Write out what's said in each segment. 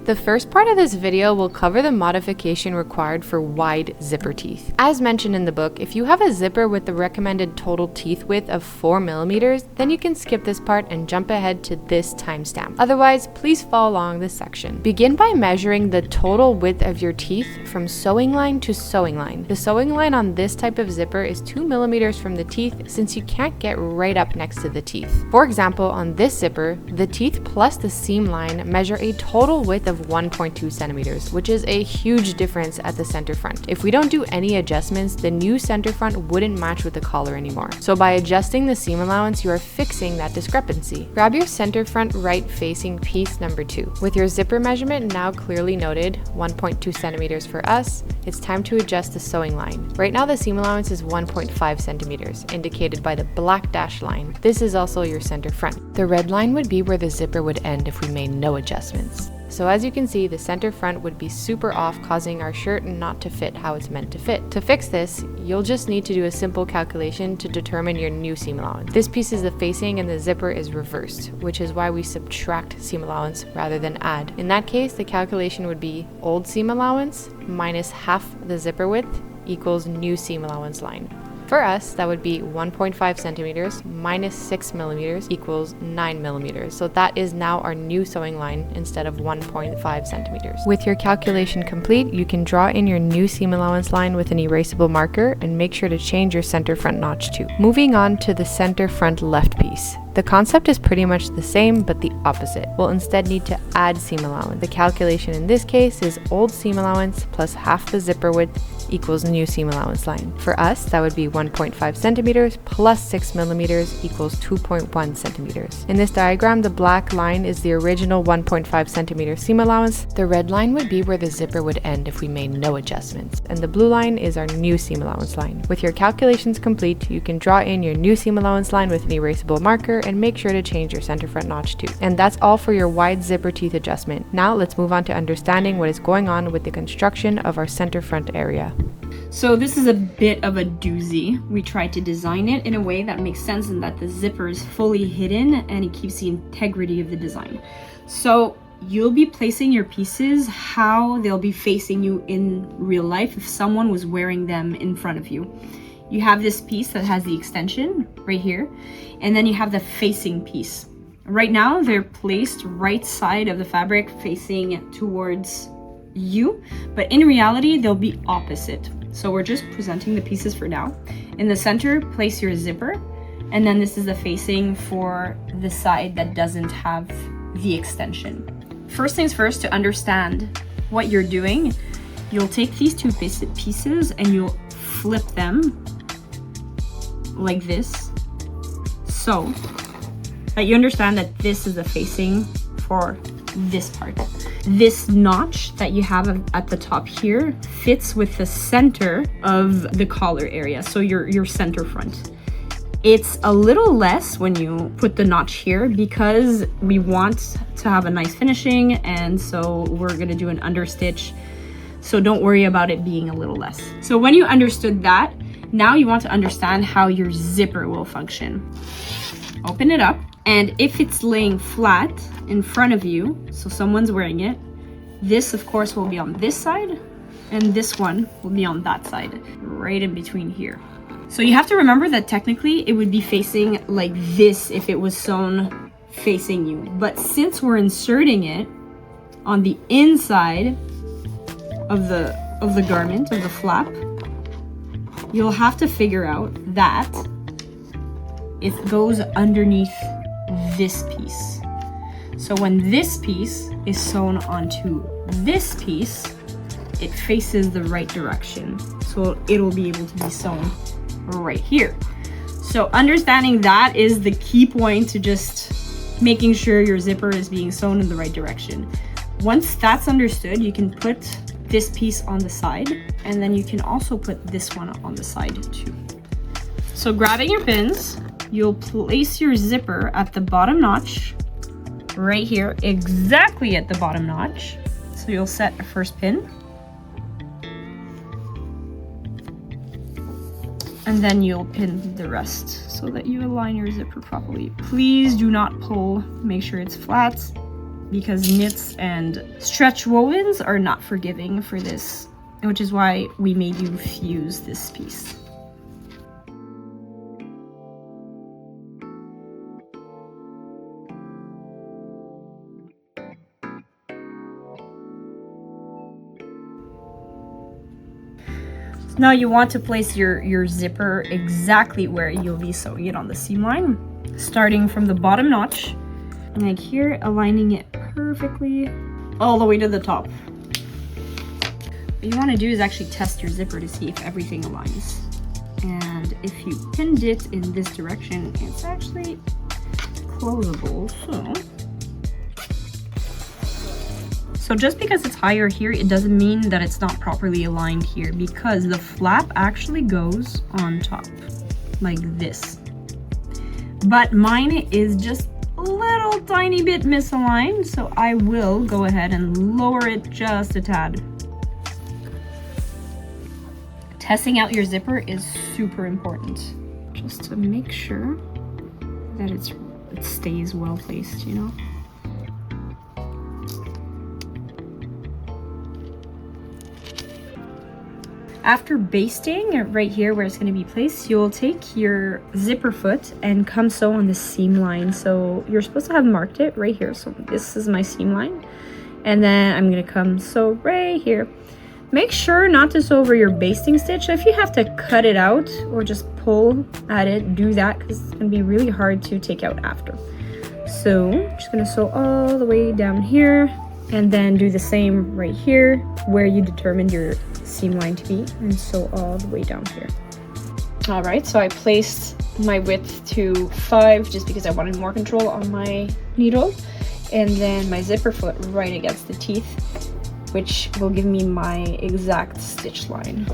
The first part of this video will cover the modification required for wide zipper teeth. As mentioned in the book, if you have a zipper with the recommended total teeth width of 4 millimeters, then you can skip this part and jump ahead to this timestamp. Otherwise, please follow along this section. Begin by measuring the total width of your teeth from sewing line to sewing line. The sewing line on this type of zipper is 2 millimeters from the teeth since you can't get right up next to the teeth. For example, on this zipper, the teeth plus the seam line measure a total width of 1.2 centimeters, which is a huge difference at the center front. If we don't do any adjustments, the new center front wouldn't match with the collar anymore. So by adjusting the seam allowance, you are fixing that discrepancy. Grab your center front right facing piece number 2. With your zipper measurement now clearly noted, 1.2 centimeters for us, it's time to adjust the sewing line. Right now the seam allowance is 1.5 centimeters, indicated by the black dashed line. This is also your center front. The red line would be where the zipper would end if we made no adjustments. So as you can see, the center front would be super off, causing our shirt not to fit how it's meant to fit. To fix this, you'll just need to do a simple calculation to determine your new seam allowance. This piece is the facing and the zipper is reversed, which is why we subtract seam allowance rather than add. In that case, the calculation would be old seam allowance minus half the zipper width equals new seam allowance line. For us, that would be 1.5 centimeters minus 6 millimeters equals 9 millimeters. So that is now our new sewing line instead of 1.5 centimeters. With your calculation complete, you can draw in your new seam allowance line with an erasable marker and make sure to change your center front notch too. Moving on to the center front left piece. The concept is pretty much the same, but the opposite. We'll instead need to add seam allowance. The calculation in this case is old seam allowance plus half the zipper width equals new seam allowance line. For us, that would be 1.5 centimeters plus 6 millimeters equals 2.1 centimeters. In this diagram, the black line is the original 1.5 centimeter seam allowance. The red line would be where the zipper would end if we made no adjustments. And the blue line is our new seam allowance line. With your calculations complete, you can draw in your new seam allowance line with an erasable marker and make sure to change your center front notch too. And that's all for your wide zipper teeth adjustment. Now let's move on to understanding what is going on with the construction of our center front area. So this is a bit of a doozy. We tried to design it in a way that makes sense and that the zipper is fully hidden and it keeps the integrity of the design. So you'll be placing your pieces how they'll be facing you in real life if someone was wearing them in front of you. You have this piece that has the extension right here, and then you have the facing piece. Right now, they're placed right side of the fabric facing towards you, but in reality, they'll be opposite. So we're just presenting the pieces for now. In the center, place your zipper, and then this is the facing for the side that doesn't have the extension. First things first, to understand what you're doing, you'll take these two pieces and you'll flip them like this, so that you understand that this is the facing for this part. This notch that you have at the top here fits with the center of the collar area, so your center front. It's a little less when you put the notch here because we want to have a nice finishing, and so we're gonna do an understitch, so don't worry about it being a little less. So when you understood that, now you want to understand how your zipper will function. Open it up, and if it's laying flat in front of you, so someone's wearing it, this of course will be on this side, and this one will be on that side, right in between here. So you have to remember that technically it would be facing like this if it was sewn facing you. But since we're inserting it on the inside of the garment, of the flap, you'll have to figure out that it goes underneath this piece. So when this piece is sewn onto this piece, it faces the right direction. So it'll be able to be sewn right here. So understanding that is the key point to just making sure your zipper is being sewn in the right direction. Once that's understood, you can put this piece on the side, and then you can also put this one on the side too. So grabbing your pins, you'll place your zipper at the bottom notch, right here, exactly at the bottom notch. So you'll set a first pin, and then you'll pin the rest so that you align your zipper properly. Please do not pull, make sure it's flat. because knits and stretch wovens are not forgiving for this, which is why we made you fuse this piece. Now you want to place your zipper exactly where you'll be sewing it on the seam line, starting from the bottom notch, like here, aligning it perfectly all the way to the top. What you want to do is actually test your zipper to see if everything aligns. And if you pinned it in this direction, it's actually closable, So just because it's higher here, it doesn't mean that it's not properly aligned here, because the flap actually goes on top, like this. But mine is just a little tiny bit misaligned, so I will go ahead and lower it just a tad. Testing out your zipper is super important, just to make sure that it stays well placed, you know? After basting, right here where it's going to be placed, you'll take your zipper foot and come sew on the seam line. So you're supposed to have marked it right here. So this is my seam line. And then I'm going to come sew right here. Make sure not to sew over your basting stitch. If you have to cut it out or just pull at it, do that, because it's going to be really hard to take out after. So I'm just going to sew all the way down here, and then do the same right here where you determined your seam line to be, and sew all the way down here. All right, so I placed my width to 5 just because I wanted more control on my needle, and then my zipper foot right against the teeth, which will give me my exact stitch line.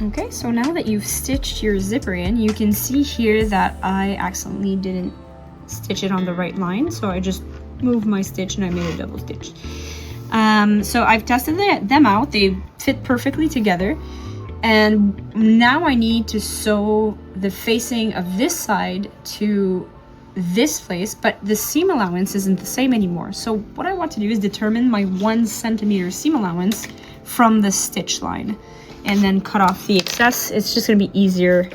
Okay, so now that you've stitched your zipper in, you can see here that I accidentally didn't stitch it on the right line, so I just moved my stitch and I made a double stitch. So I've tested them out, they fit perfectly together, and now I need to sew the facing of this side to this place, but the seam allowance isn't the same anymore. So what I want to do is determine my 1 centimeter seam allowance from the stitch line, and then cut off the excess. It's just gonna be easier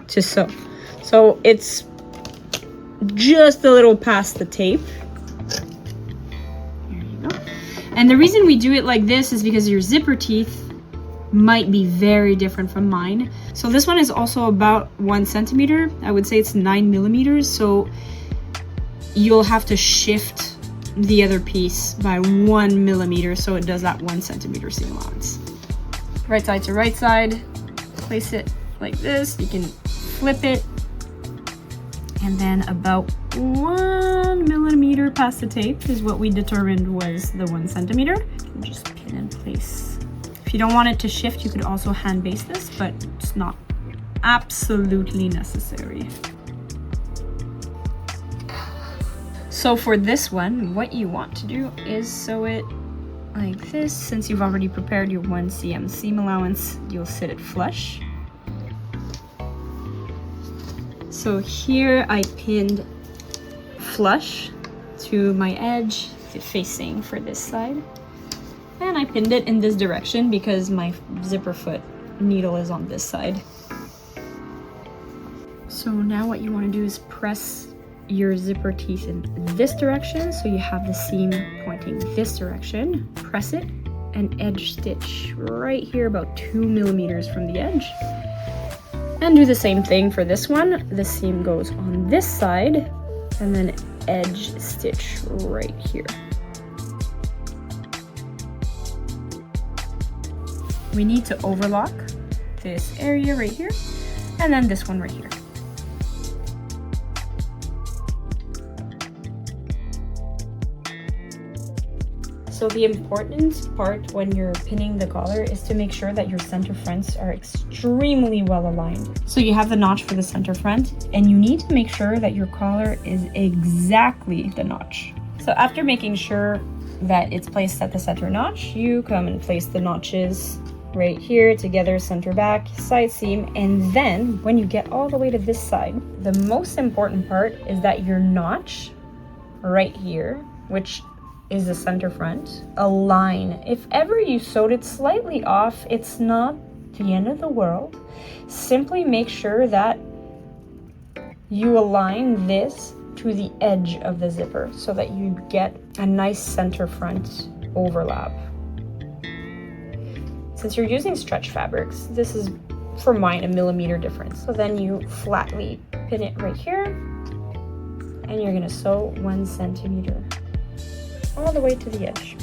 to sew. So it's just a little past the tape. There you go. And the reason we do it like this is because your zipper teeth might be very different from mine. So this one is also about 1 centimeter. I would say it's 9 millimeters. So you'll have to shift the other piece by 1 millimeter so it does that 1 centimeter seam allowance. Right side to right side, place it like this. You can flip it, and then about 1 millimeter past the tape is what we determined was the 1 centimeter. You can just pin and place. If you don't want it to shift, you could also hand base this, but it's not absolutely necessary. So for this one, what you want to do is sew it like this. Since you've already prepared your 1 cm seam allowance, you'll sit it flush. So here I pinned flush to my edge, facing for this side. And I pinned it in this direction because my zipper foot needle is on this side. So now what you want to do is press your zipper teeth in this direction, so you have the seam pointing this direction. Press it and edge stitch right here about 2 millimeters from the edge, and do the same thing for this one. The seam goes on this side, and then edge stitch right here. We need to overlock this area right here, and then this one right here. So the important part when you're pinning the collar is to make sure that your center fronts are extremely well aligned. So you have the notch for the center front, and you need to make sure that your collar is exactly the notch. So after making sure that it's placed at the center notch, you come and place the notches right here, together, center back, side seam, and then when you get all the way to this side, the most important part is that your notch right here, which is the center front, align. If ever you sewed it slightly off, it's not the end of the world. Simply make sure that you align this to the edge of the zipper so that you get a nice center front overlap. Since you're using stretch fabrics, this is, for mine, a millimeter difference. So then you flatly pin it right here, and you're gonna sew 1 centimeter all the way to the edge.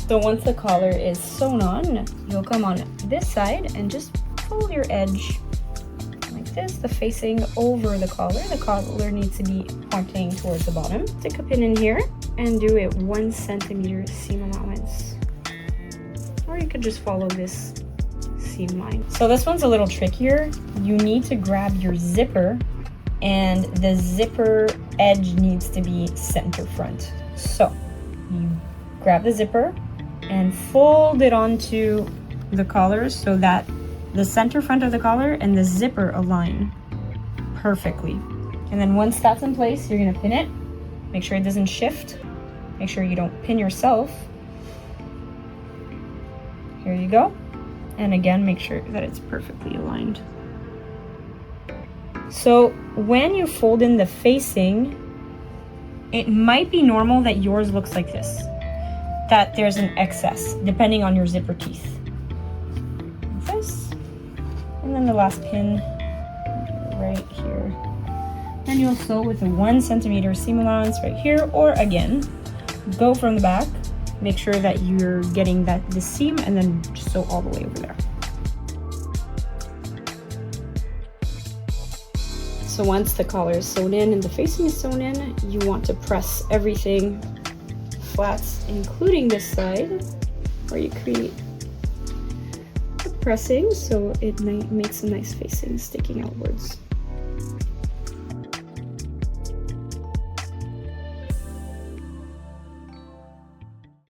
So once the collar is sewn on, you'll come on this side and just pull your edge like this, the facing over the collar. The collar needs to be pointing towards the bottom. Stick a pin in here and do it 1 centimeter seam allowance. Or you could just follow this seam line. So this one's a little trickier. You need to grab your zipper, and the zipper edge needs to be center front. So you grab the zipper and fold it onto the collar so that the center front of the collar and the zipper align perfectly. And then once that's in place, you're gonna pin it. Make sure it doesn't shift. Make sure you don't pin yourself. Here you go. And again, make sure that it's perfectly aligned. So when you fold in the facing, it might be normal that yours looks like this, that there's an excess, depending on your zipper teeth. Like this. And then the last pin right here. Then you'll sew with a 1 centimeter seam allowance right here, or again, go from the back, make sure that you're getting the seam, and then just sew all the way over there. So once the collar is sewn in and the facing is sewn in, you want to press everything flat, including this side, where you create the pressing so it makes a nice facing sticking outwards.